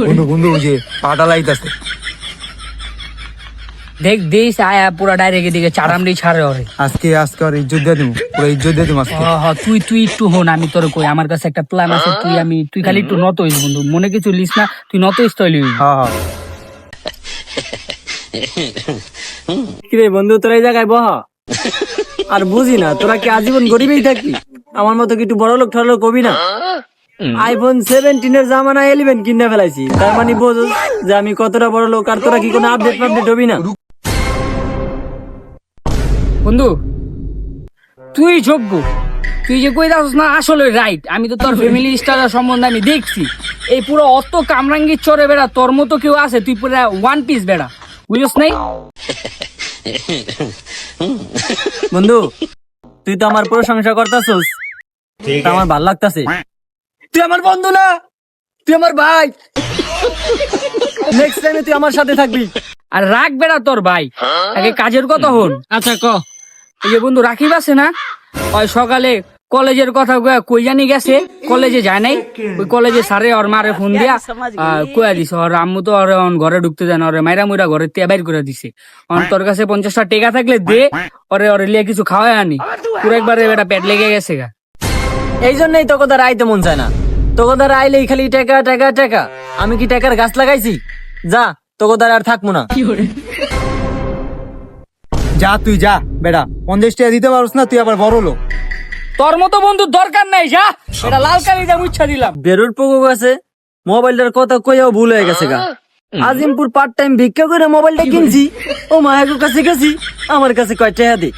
বন্ধু বন্ধু ওই যে পাটা লাইতাছে। দেখ দেশ আয়া পুরা ডাইরেক্ট এদিকে চারামড়ি ছাড়ে ওরে। আজকে আজকে আর ইজ্জত দিয়ে দিবো, পুরো ইজ্জত দিয়ে দিবো আজকে। তুই একটু হন, আমি তোর কই আমার কাছে একটা প্ল্যান আছে। তুই খালি একটু নত হইস বন্ধু, মনে কিছু লিস না, তুই নত হইস তৈলি। হ্যাঁ হ্যাঁ কিরে বন্ধু তোরা এই জায়গায় বহ। আর বুঝি না তোরা কি আজীবন গরিবই থাকবি? আমার মতো কি একটু বড় লোক ঠড় লোক হবি না? আইফোন 17 জামানা 11 কিনে ফেলাইছি, তার মানে বোঝ যে আমি কতটা বড় লোক। আর তোরা কি কোনো আপডেট হবি না? বন্ধু তুই যোগ্য, তুই যে কই যাস না আসলে রাইট। আমি তো তোর ফ্যামিলি স্টাইল সম্বন্ধে আমি দেখছি, এই পুরো অত কামরাঙ্গির চরে বেড়া তোর মতো কেউ আছে? তুই পুরো ওয়ান পিস বেড়া, বুঝছ নাই? বন্ধু তুই তো আমার প্রশংসা করতাছস, আমার ভাল লাগতাছে। তুই আমার বন্ধু না, তুই আমার ভাই। নেক্সট টাইমে তুই আমার সাথে থাকবি। আর রাখ বেড়া তোর ভাই, আগে কাজের কথা হন। আচ্ছা ক, এই যে বন্ধু রাখিব আছে না, ওই সকালে কলেজের কথা কই জানি গেছে, কলেজে যায় নাই। ওই কলেজে স্যারে ওর মারে ফোন দিয়া কয়া দিছে ওর আম্মু তো ওর ঘরে ঢুকতে দেয় না, ওরে মাইরা মুইরা ঘরে তে বাইর করে দিছে। তোর কাছে 50টা টাকা থাকলে দে, ওরে লিয়ে কিছু খাওয়াই আনি। পুরো একবারে বেটা পেট লেগে গেছে গা। এই জন্যই তোকে দ্বারা আইতে মন চায় না। তোকে দ্বারা আইলেই খালি টাকা টাকা টাকা। আমি কি টাকার গাছ লাগাইছি? যা, তোকে দ্বারা আর থাকবো না। যা তুই যা বেটা, 50 টাকা দিতে পারছ না, তুই আবার বড় লোক। তোর মতো বন্ধু দরকার নাই, যা। এটা লাল কালি যা মুচ্ছা দিলাম। বেরুর পুকু গেছে, মোবাইলটার কথা কইও ভুল হয়ে গেছে গা। আজিমপুর পার্ট টাইম ভিক্ষা করে মোবাইলটা কিনছি, ও মায়ের কাছে গেছি, আমার কাছে কয় টাকা দে।